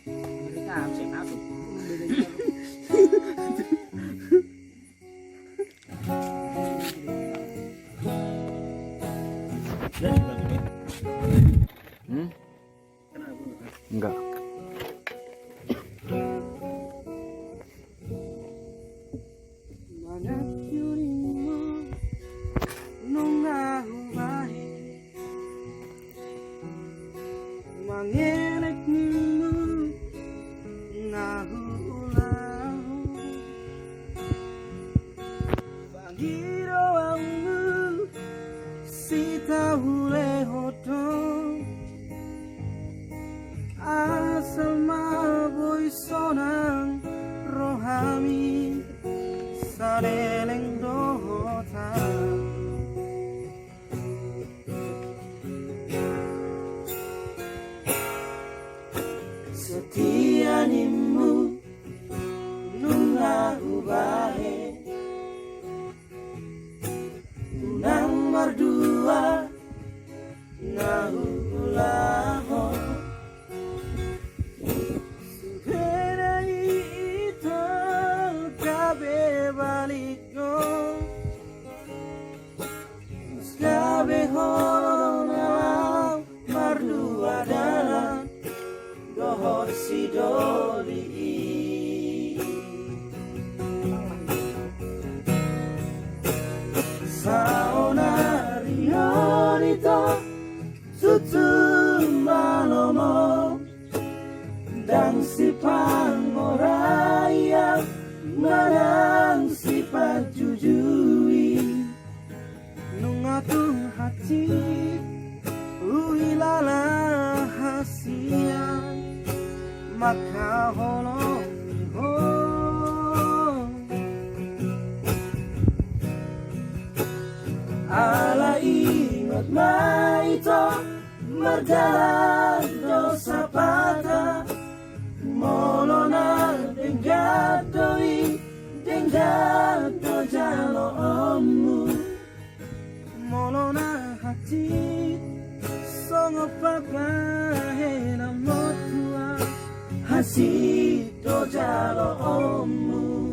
Mereka bisa masuk. Enggak. Asal maboy sonang rohami sareleng dohota setia nimu nunga ubahe nang mardua ngahulaho si doli saonari horito tutumalomo dan si pangoraya marang si pajujui nungatung hati uilala hasian maka holong ala ingat maito mardalan dosa pata molona denggadoi denggado jalo omu molona hati songo papahena motua Hasido jalo omu